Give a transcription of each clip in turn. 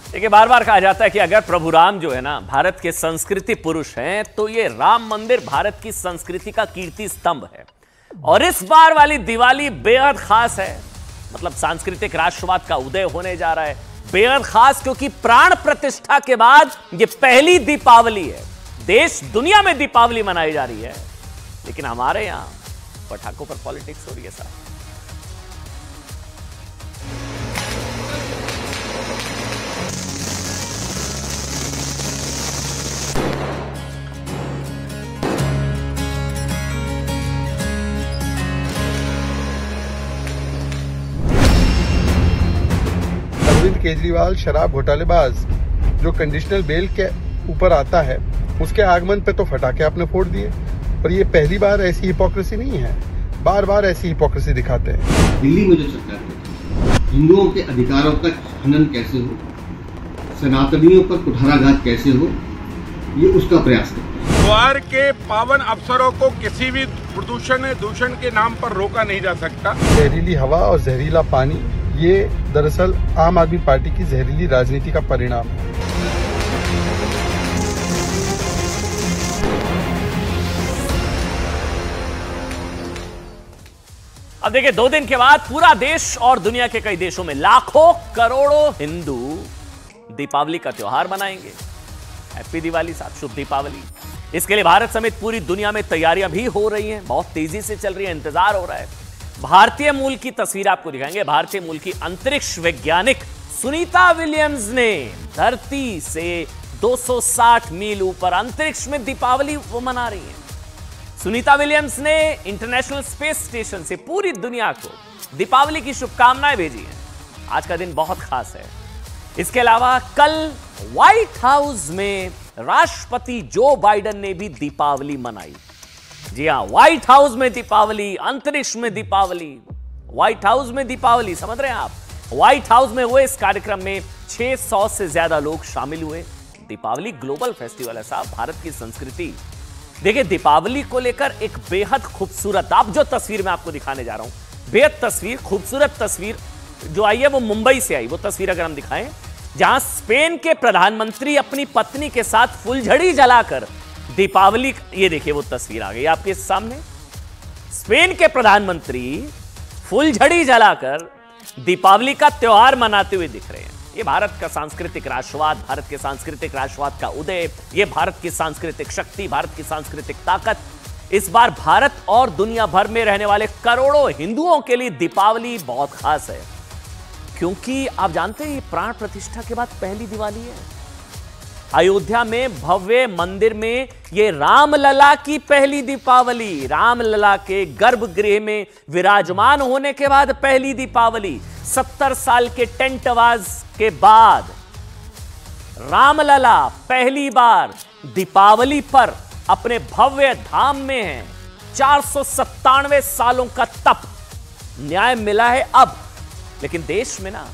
देखिए, बार बार कहा जाता है कि अगर प्रभु राम जो है ना भारत के संस्कृति पुरुष हैं, तो ये राम मंदिर भारत की संस्कृति का कीर्ति स्तंभ है। और इस बार वाली दिवाली बेहद खास है। मतलब सांस्कृतिक राष्ट्रवाद का उदय होने जा रहा है। बेहद खास क्योंकि प्राण प्रतिष्ठा के बाद ये पहली दीपावली है। देश दुनिया में दीपावली मनाई जा रही है, लेकिन हमारे यहां पटाखों पर पॉलिटिक्स हो रही है साहब। अरविंद केजरीवाल शराब घोटालेबाज जो कंडीशनल बेल के ऊपर आता है, उसके आगमन पे तो फटाके आपने फोड़ दिए, पर ये पहली बार ऐसी हिपोक्रेसी नहीं है। बार बार ऐसी हिपोक्रेसी दिखाते हैं। दिल्ली में जो सरकार है, हिंदुओं के अधिकारों का हनन कैसे हो, सनातनियों पर कुठाराघात कैसे हो, ये उसका प्रयास करते हैं। त्योहार के पावन अवसरों को किसी भी दूषण के नाम पर रोका नहीं जा सकता। जहरीली हवा और जहरीला पानी, ये दरअसल आम आदमी पार्टी की जहरीली राजनीति का परिणाम है। अब देखिए, 2 दिन के बाद पूरा देश और दुनिया के कई देशों में लाखों करोड़ों हिंदू दीपावली का त्योहार मनाएंगे। हैप्पी दिवाली साहब, शुभ दीपावली। इसके लिए भारत समेत पूरी दुनिया में तैयारियां भी हो रही हैं, बहुत तेजी से चल रही है, इंतजार हो रहा है। भारतीय मूल की तस्वीर आपको दिखाएंगे। भारतीय मूल की अंतरिक्ष वैज्ञानिक सुनीता विलियम्स ने धरती से 260 मील ऊपर अंतरिक्ष में दीपावली वो मना रही हैं। सुनीता विलियम्स ने इंटरनेशनल स्पेस स्टेशन से पूरी दुनिया को दीपावली की शुभकामनाएं भेजी हैं। आज का दिन बहुत खास है। इसके अलावा कल व्हाइट हाउस में राष्ट्रपति जो बाइडेन ने भी दीपावली मनाई। जी हां, व्हाइट हाउस में दीपावली, अंतरिक्ष में दीपावली, व्हाइट हाउस में दीपावली, समझ रहे हैं आप। व्हाइट हाउस में हुए इस कार्यक्रम में 600 से ज्यादा लोग शामिल हुए। दीपावली ग्लोबल फेस्टिवल है साहब, भारत की संस्कृति। देखिए, दीपावली को लेकर एक बेहद खूबसूरत, आप जो तस्वीर मैं आपको दिखाने जा रहा हूं, बेहद तस्वीर, खूबसूरत तस्वीर जो आई है वो मुंबई से आई। वो तस्वीर अगर हम दिखाएं, जहां स्पेन के प्रधानमंत्री अपनी पत्नी के साथ फुलझड़ी जलाकर दीपावली, ये देखिए वो तस्वीर आ गई आपके सामने। स्पेन के प्रधानमंत्री फुलझड़ी जलाकर दीपावली का त्योहार मनाते हुए दिख रहे हैं। ये भारत का सांस्कृतिक राष्ट्रवाद, भारत के सांस्कृतिक राष्ट्रवाद का उदय, ये भारत की सांस्कृतिक शक्ति, भारत की सांस्कृतिक ताकत। इस बार भारत और दुनिया भर में रहने वाले करोड़ों हिंदुओं के लिए दीपावली बहुत खास है, क्योंकि आप जानते हैं ये प्राण प्रतिष्ठा के बाद पहली दिवाली है। अयोध्या में भव्य मंदिर में ये रामलला की पहली दीपावली, रामलला के गर्भगृह में विराजमान होने के बाद पहली दीपावली। 70 साल के टेंटवाज के बाद रामलला पहली बार दीपावली पर अपने भव्य धाम में है। 497 सालों का तप, न्याय मिला है अब। लेकिन देश में ना,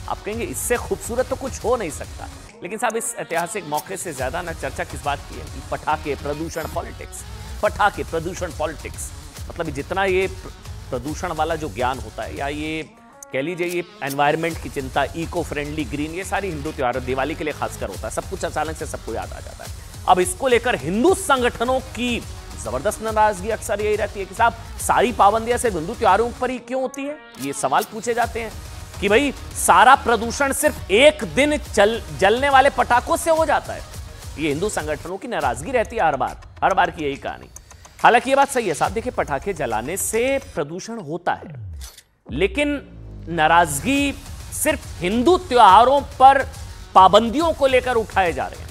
आप कहेंगे इससे खूबसूरत तो कुछ हो नहीं सकता। लेकिन साहब, इस ऐतिहासिक मौके से ज्यादा ना चर्चा किस बात की है कि पटाखे प्रदूषण पॉलिटिक्स, पटाखे प्रदूषण पॉलिटिक्स। मतलब जितना ये प्रदूषण वाला जो ज्ञान होता है, या ये कह लीजिए ये एनवायरनमेंट की चिंता, इको फ्रेंडली, ग्रीन, ये सारी हिंदू त्योहार दिवाली के लिए खासकर होता है। सब कुछ अचानक से सबको याद आ जाता है। अब इसको लेकर हिंदू संगठनों की जबरदस्त नाराजगी अक्सर यही रहती है कि साहब सारी पाबंदियां सिर्फ हिंदू त्योहारों पर ही क्यों होती है। ये सवाल पूछे जाते हैं कि भाई सारा प्रदूषण सिर्फ एक दिन जलने वाले पटाखों से हो जाता है। ये हिंदू संगठनों की नाराजगी रहती है हर बार की यही कहानी। हालांकि ये बात सही है साहब, देखिए पटाखे जलाने से प्रदूषण होता है, लेकिन नाराजगी सिर्फ हिंदू त्योहारों पर पाबंदियों को लेकर उठाए जा रहे हैं,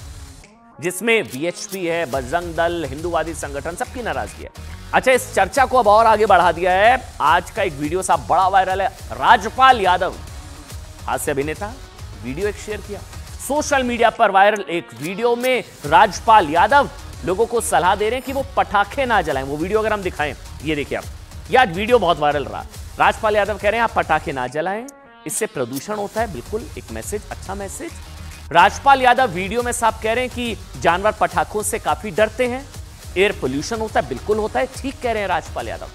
जिसमें वीएचपी है, बजरंग दल, हिंदूवादी संगठन, सबकी नाराजगी है। अच्छा, इस चर्चा को अब और आगे बढ़ा दिया है। आज का एक वीडियो साहब बड़ा वायरल है। राजपाल यादव, हास्य अभिनेता, वीडियो एक शेयर किया सोशल मीडिया पर वायरल। एक वीडियो में राजपाल यादव लोगों को सलाह दे रहे हैं कि वो पटाखे ना जलाएं। वो वीडियो अगर हम दिखाएं, ये देखिए आप, ये आज वीडियो बहुत वायरल रहा। राजपाल यादव कह रहे हैं आप पटाखे ना जलाएं, इससे प्रदूषण होता है। बिल्कुल एक मैसेज, अच्छा मैसेज। राजपाल यादव वीडियो में साफ कह रहे हैं कि जानवर पटाखों से काफी डरते हैं, एयर पोल्यूशन होता है। बिल्कुल होता है, ठीक कह रहे हैं राजपाल यादव।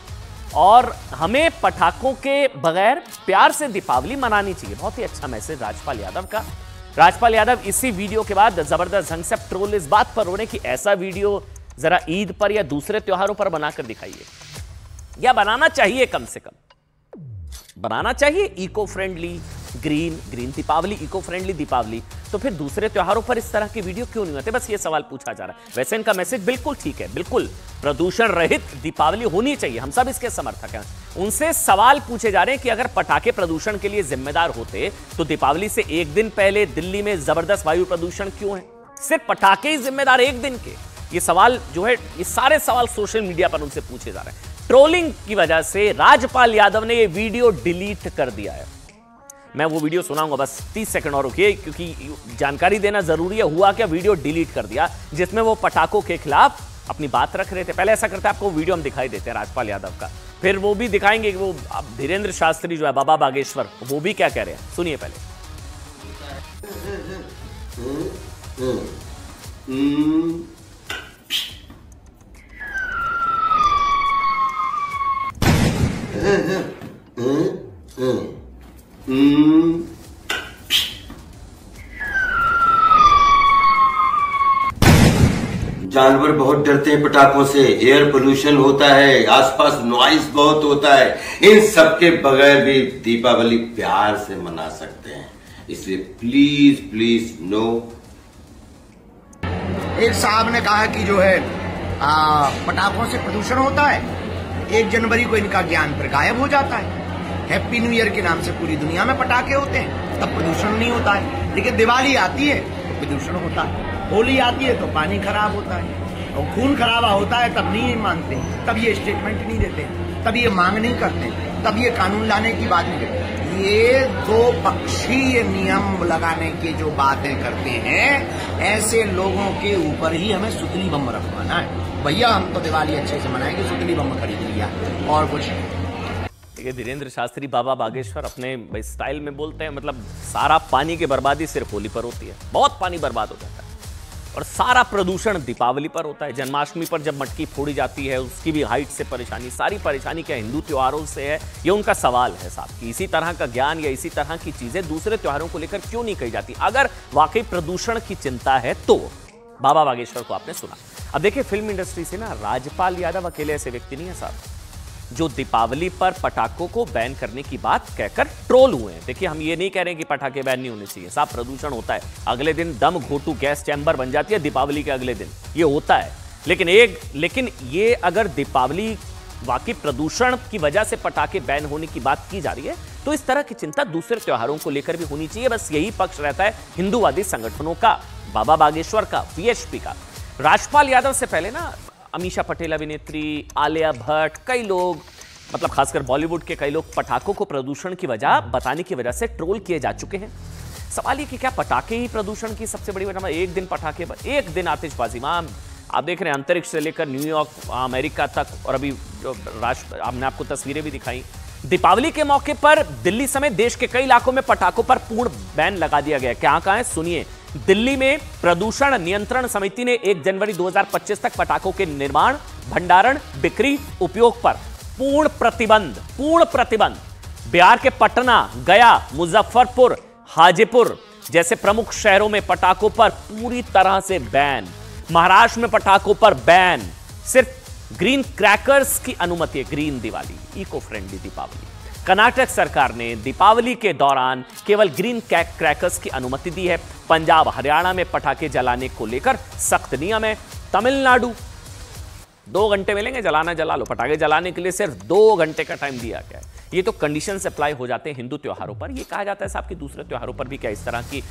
और हमें पटाखों के बगैर प्यार से दीपावली मनानी चाहिए। बहुत ही अच्छा मैसेज राजपाल यादव का। राजपाल यादव इसी वीडियो के बाद जबरदस्त ढंग से ट्रोल इस बात पर हो रहे कि ऐसा वीडियो जरा ईद पर या दूसरे त्योहारों पर बनाकर दिखाइए, या बनाना चाहिए, कम से कम बनाना चाहिए eco friendly green Deepavali, eco friendly Deepavali. तो फिर दूसरे त्योहारों पर इस तरह की वीडियो क्यों नहीं होते? बस ये सवाल पूछा जा रहा है। वैसे इनका मैसेज बिल्कुल ठीक है, बिल्कुल प्रदूषण रहित दीपावली होनी चाहिए, हम सब इसके समर्थक हैं। उनसे सवाल पूछे जा रहे हैं कि अगर पटाखे प्रदूषण के लिए जिम्मेदार होते तो दीपावली से एक दिन पहले दिल्ली में जबरदस्त वायु प्रदूषण क्यों है? सिर्फ पटाखे ही जिम्मेदार एक दिन के? ये सवाल जो है, ये सारे सवाल सोशल मीडिया पर उनसे पूछे जा रहे हैं। ट्रोलिंग की वजह से राजपाल यादव ने ये वीडियो डिलीट कर दिया है। मैं वो वीडियो सुनाऊंगा, बस 30 सेकंड और रुकिए, क्योंकि जानकारी देना जरूरी है। हुआ क्या, वीडियो डिलीट कर दिया जिसमें वो पटाखों के खिलाफ अपनी बात रख रहे थे। पहले ऐसा करते हैं, आपको वीडियो हम दिखाई देते हैं राजपाल यादव का, फिर वो भी दिखाएंगे कि वो धीरेन्द्र शास्त्री जो है बाबा बागेश्वर, वो भी क्या कह रहे हैं, सुनिए पहले। जानवर बहुत डरते हैं पटाखों से, एयर पोल्यूशन होता है, आसपास नॉइस बहुत होता है। इन सब के बगैर भी दीपावली प्यार से मना सकते हैं, इसलिए प्लीज प्लीज नो। एक साहब ने कहा कि जो है पटाखों से प्रदूषण होता है, 1 जनवरी को इनका ज्ञान फिर गायब हो जाता है। हैप्पी न्यू ईयर के नाम से पूरी दुनिया में पटाखे होते हैं, तब प्रदूषण नहीं होता है। लेकिन दिवाली आती है तो प्रदूषण होता है, होली आती है तो पानी खराब होता है, और खून खराबा होता है तब नहीं मानते, तब ये स्टेटमेंट नहीं देते, तब ये मांग नहीं करते, तब ये कानून लाने की बात नहीं करते। ये 2 पक्षीय नियम लगाने की जो बातें करते हैं, ऐसे लोगों के ऊपर ही हमें सुतली बम रखवाना है। भैया हम तो दिवाली अच्छे से मनाएंगे, सुतली बम खरीद लिया और कुछ। देखिए धीरेन्द्र शास्त्री बाबा बागेश्वर अपने स्टाइल में बोलते हैं, मतलब सारा पानी की बर्बादी सिर्फ होली पर होती है, बहुत पानी बर्बाद हो जाता है, और सारा प्रदूषण दीपावली पर होता है। जन्माष्टमी पर जब मटकी फोड़ी जाती है, उसकी भी हाइट से परेशानी, सारी परेशानी क्या हिंदू त्योहारों से है? ये उनका सवाल है साहब कि इसी तरह का ज्ञान या इसी तरह की चीजें दूसरे त्योहारों को लेकर क्यों नहीं कही जाती? अगर वाकई प्रदूषण की चिंता है तो बाबा बागेश्वर को आपने सुना। अब देखिए, फिल्म इंडस्ट्री से ना राजपाल यादव अकेले ऐसे व्यक्ति नहीं है साहब जो दीपावली पर पटाखों को बैन करने की बात कहकर ट्रोल हुए हैं। देखिए, हम ये नहीं कह रहे हैं कि पटाखे बैन नहीं होने चाहिए साहब, प्रदूषण होता है, अगले दिन दम घोटू गैस चैम्बर बन जाती है दीपावली के अगले दिन, ये होता है। लेकिन ये अगर दीपावली वाकई प्रदूषण की वजह से पटाखे बैन होने की बात की जा रही है, तो इस तरह की चिंता दूसरे त्योहारों को लेकर भी होनी चाहिए। बस यही पक्ष रहता है हिंदूवादी संगठनों का, बाबा बागेश्वर का, वीएचपी का। राजपाल यादव से पहले ना अमीषा पटेल अभिनेत्री, आलिया भट्ट, कई लोग, मतलब खासकर बॉलीवुड के कई लोग पटाखों को प्रदूषण की वजह बताने की वजह से ट्रोल किए जा चुके हैं। सवाल ये कि क्या पटाखे ही प्रदूषण की सबसे बड़ी वजह? एक दिन पटाखे, एक दिन आतिशबाजी, वहां आप देख रहे हैं अंतरिक्ष से लेकर न्यूयॉर्क, अमेरिका तक, और अभी हमने आपको तस्वीरें भी दिखाई। दीपावली के मौके पर दिल्ली समेत देश के कई इलाकों में पटाखों पर पूर्ण बैन लगा दिया गया। कहां है सुनिए। दिल्ली में प्रदूषण नियंत्रण समिति ने 1 जनवरी 2025 तक पटाखों के निर्माण, भंडारण, बिक्री, उपयोग पर पूर्ण प्रतिबंध। बिहार के पटना, गया, मुजफ्फरपुर, हाजीपुर जैसे प्रमुख शहरों में पटाखों पर पूरी तरह से बैन। महाराष्ट्र में पटाखों पर बैन, सिर्फ ग्रीन क्रैकर्स की अनुमति है, green Diwali, eco friendly Deepavali. Karnataka सरकार ने दीपावली के दौरान केवल ग्रीन क्रैकर्स की अनुमति दी है। पंजाब, हरियाणा में पटाखे जलाने को लेकर सख्त नियम है। तमिलनाडु 2 घंटे मिलेंगे, जलाना जला लो, पटाखे जलाने के लिए सिर्फ 2 घंटे का टाइम दिया गया है। ये तो कंडीशंस अप्लाई हो जाते हैं हिंदू त्योहारों पर। ये कहा जाता है साहब कि दूसरे त्योहारों पर भी क्या इस तरह की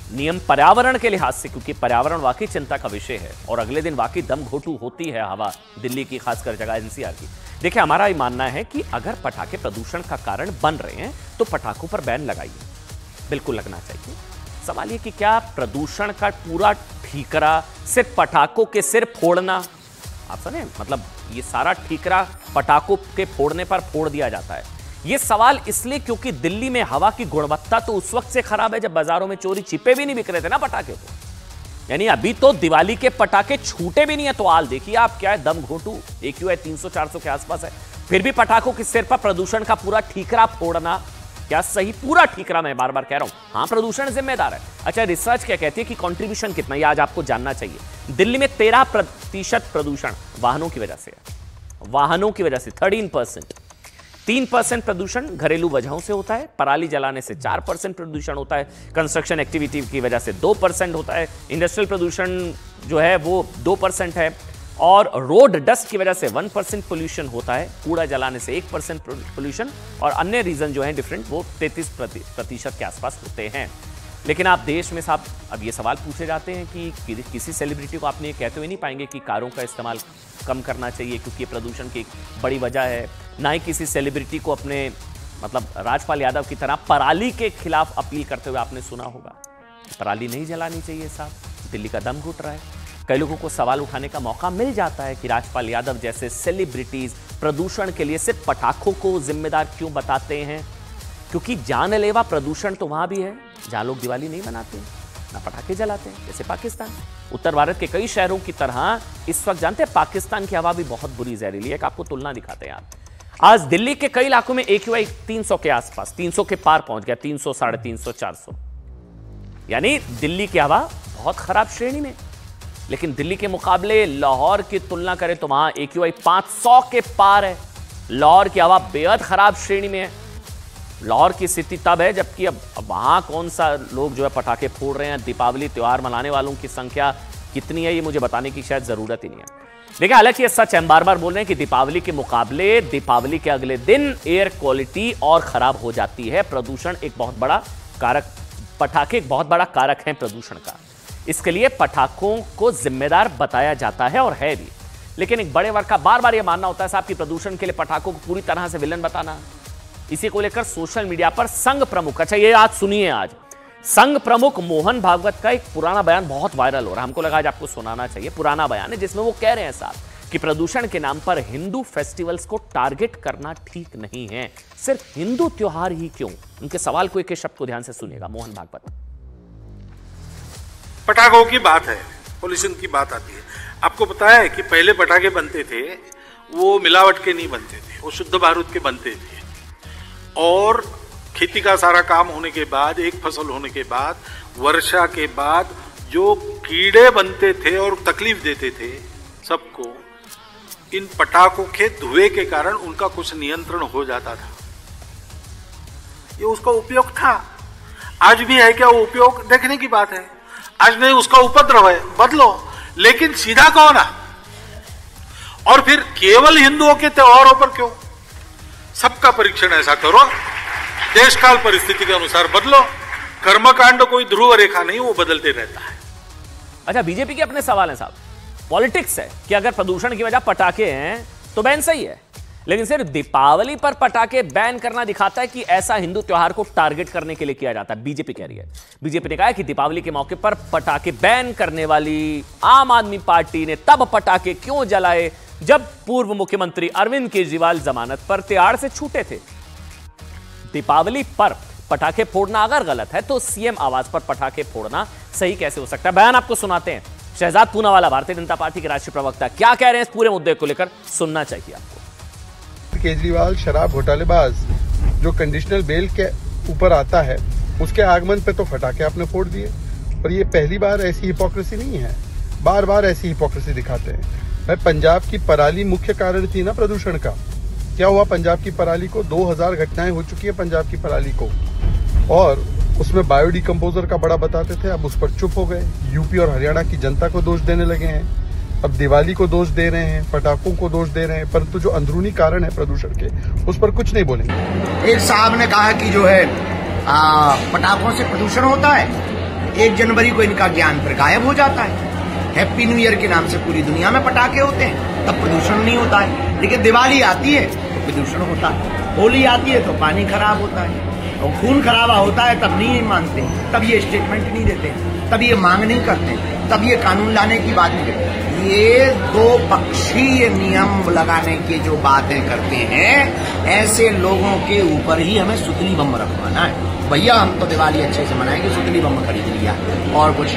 नियम पर्यावरण के लिहाज से, क्योंकि पर्यावरण वाकई चिंता का विषय है, और अगले दिन वाकई दम घोटू होती है हवा दिल्ली की, खासकर जगह एनसीआर की। देखिए, हमारा ये मानना है कि अगर पटाखे प्रदूषण का कारण बन रहे हैं तो पटाखों पर बैन लगाइए, बिल्कुल लगना चाहिए। सवाल ये कि क्या प्रदूषण का पूरा ठीकरा सिर्फ पटाखों के सिर फोड़ना, आप सुने, मतलब ये सारा ठीकरा पटाखों के फोड़ने पर फोड़ दिया जाता है? ये सवाल इसलिए क्योंकि दिल्ली में हवा की गुणवत्ता तो उस वक्त से खराब है जब बाजारों में चोरी छिपे भी नहीं बिक रहे थे ना पटाखे को, यानी अभी तो दिवाली के पटाखे छूटे भी नहीं है। तो हाल देखिए आप, क्या है, दम घोटू AQI 300-400 के आसपास है, फिर भी पटाखों के सिर पर प्रदूषण का पूरा ठीकरा फोड़ना, क्या सही? पूरा ठीकरा मैं बार बार कह रहा हूं। हां, प्रदूषण जिम्मेदार है। अच्छा, रिसर्च क्या कहती है कि कंट्रीब्यूशन कितना, यह आज आपको जानना चाहिए। दिल्ली में 13% प्रदूषण वाहनों की वजह से है। वाहनों की वजह से 13%। 3% प्रदूषण घरेलू वजहों से होता है। पराली जलाने से 4% प्रदूषण होता है। कंस्ट्रक्शन एक्टिविटी की वजह से 2% होता है। इंडस्ट्रियल प्रदूषण जो है वो 2% है। और रोड डस्ट की वजह से 1% पोल्यूशन होता है। कूड़ा जलाने से 1% पोल्यूशन, और अन्य रीजन जो है डिफरेंट, वो 33% के आसपास होते हैं। लेकिन आप देश में साहब, अब ये सवाल पूछे जाते हैं कि किसी सेलिब्रिटी को आपने कहते हुए नहीं पाएंगे कि कारों का इस्तेमाल कम करना चाहिए क्योंकि ये प्रदूषण की एक बड़ी वजह है। ना ही किसी सेलिब्रिटी को अपने मतलब राजपाल यादव की तरह पराली के खिलाफ अपील करते हुए आपने सुना होगा। पराली नहीं जलानी चाहिए साहब, दिल्ली का दम घुट रहा है। कई लोगों को सवाल उठाने का मौका मिल जाता है कि राजपाल यादव जैसे सेलिब्रिटीज प्रदूषण के लिए सिर्फ पटाखों को जिम्मेदार क्यों बताते हैं, क्योंकि जानलेवा प्रदूषण तो वहां भी है जहां लोग दिवाली नहीं मनाते, ना पटाखे जलाते हैं, जैसे पाकिस्तान। उत्तर भारत के कई शहरों की तरह इस वक्त जानते हैं पाकिस्तान की हवा भी बहुत बुरी जहरीली है। आपको तुलना दिखाते हैं आप। आज दिल्ली के कई इलाकों में AQI 300 के आसपास, 300 के पार पहुंच गया, 300, 350, 400, यानी दिल्ली की हवा बहुत खराब श्रेणी में। लेकिन दिल्ली के मुकाबले लाहौर की तुलना करें तो वहां AQI 500 के पार है। लाहौर की हवा बेहद खराब श्रेणी में है। लाहौर की स्थिति तब है जबकि अब वहां कौन सा लोग जो है पटाखे फोड़ रहे हैं। दीपावली त्योहार मनाने वालों की संख्या कितनी है ये मुझे बताने की शायद जरूरत ही नहीं है। देखिए, हालांकि ये सच है, हम बार बार बोल रहे हैं कि दीपावली के मुकाबले दीपावली के अगले दिन एयर क्वालिटी और खराब हो जाती है। प्रदूषण एक बहुत बड़ा कारक, पटाखे एक बहुत बड़ा कारक है प्रदूषण का। इसके लिए पटाखों को जिम्मेदार बताया जाता है और है भी। लेकिन एक बड़े वर्ग का बार बार यह मानना होता है साहब कि प्रदूषण के लिए पटाखों को पूरी तरह से विलन बताना। इसी को लेकर सोशल मीडिया पर संघ प्रमुख, अच्छा ये आज सुनिए, आज संघ प्रमुख मोहन भागवत का एक पुराना बयान बहुत वायरल हो रहा है। हमको लगा आज आपको सुनाना चाहिए। पुराना बयान है जिसमें वो कह रहे हैं साहब कि प्रदूषण के नाम पर हिंदू फेस्टिवल्स को टारगेट करना ठीक नहीं है। सिर्फ हिंदू त्योहार ही क्यों? उनके सवाल को एक शब्द को ध्यान से सुनिएगा। मोहन भागवत। पटाखों की बात है, पॉल्यूशन की बात आती है। आपको पता है कि पहले पटाखे बनते थे वो मिलावट के नहीं बनते थे, वो शुद्ध बारूद के बनते थे। और खेती का सारा काम होने के बाद, एक फसल होने के बाद, वर्षा के बाद जो कीड़े बनते थे और तकलीफ देते थे सबको, इन पटाखों के धुएं के कारण उनका कुछ नियंत्रण हो जाता था। ये उसका उपयोग था। आज भी है क्या वो उपयोग? देखने की बात है। आज नहीं, उसका उपद्रव है, बदलो। लेकिन सीधा कौन है? और फिर केवल हिंदुओं के त्योहारों पर क्यों? सबका परीक्षण ऐसा करो, देश काल परिस्थिति के अनुसार बदलो। कर्मकांड कोई ध्रुव रेखा नहीं, वो बदलते रहता है। अच्छा, बीजेपी के अपने सवाल है साहब। पॉलिटिक्स है कि अगर प्रदूषण की वजह पटाखे हैं तो बैन सही है, लेकिन सिर्फ दीपावली पर पटाखे बैन करना दिखाता है कि ऐसा हिंदू त्योहार को टारगेट करने के लिए किया जाता है। बीजेपी कह रही है। बीजेपी ने कहा है कि दीपावली के मौके पर पटाखे बैन करने वाली आम आदमी पार्टी ने तब पटाखे क्यों जलाए जब पूर्व मुख्यमंत्री अरविंद केजरीवाल जमानत पर तिहाड़ से छूटे थे। दीपावली पर पटाखे फोड़ना अगर गलत है तो सीएम आवास पर पटाखे फोड़ना सही कैसे हो सकता है? बयान आपको सुनाते हैं। शहजाद पूनावाला भारतीय जनता पार्टी के राष्ट्रीय प्रवक्ता क्या कह रहे हैं इस पूरे मुद्दे को लेकर, सुनना चाहिए आपको। केजरीवाल शराब घोटालेबाज जो कंडीशनल बेल के ऊपर आता है, उसके आगमन पे तो फटाके आपने फोड़ दिए। और ये पहली बार ऐसी हिपोक्रेसी नहीं है, बार बार ऐसी हिपोक्रेसी दिखाते हैं। भाई, पंजाब की पराली मुख्य कारण थी ना प्रदूषण का। क्या हुआ पंजाब की पराली को? 2000 घटनाएं हो चुकी है पंजाब की पराली को, और उसमें बायोडिकम्पोजर का बड़ा बताते थे, अब उस पर चुप हो गए। यूपी और हरियाणा की जनता को दोष देने लगे हैं, अब दिवाली को दोष दे रहे हैं, पटाखों को दोष दे रहे हैं, परंतु जो अंदरूनी कारण है प्रदूषण के, उस पर कुछ नहीं बोलेंगे। एक साहब ने कहा कि जो है पटाखों से प्रदूषण होता है, 1 जनवरी को इनका ज्ञान फिर गायब हो जाता है। हैप्पी न्यू ईयर के नाम से पूरी दुनिया में पटाखे होते हैं, तब प्रदूषण नहीं होता है। लेकिन दिवाली आती है तो प्रदूषण होता है, होली आती है तो पानी खराब होता है, और खून खराबा होता है तब नहीं मानते, तब ये स्टेटमेंट नहीं देते, तब ये मांग नहीं करते, तब ये कानून लाने की बात नहीं करते। ये 2 पक्षीय नियम लगाने की जो बातें करते हैं, ऐसे लोगों के ऊपर ही हमें सुतली बम रखवाना है। भैया हम तो दिवाली अच्छे से मनाएंगे, सुतली बम खरीद लिया और कुछ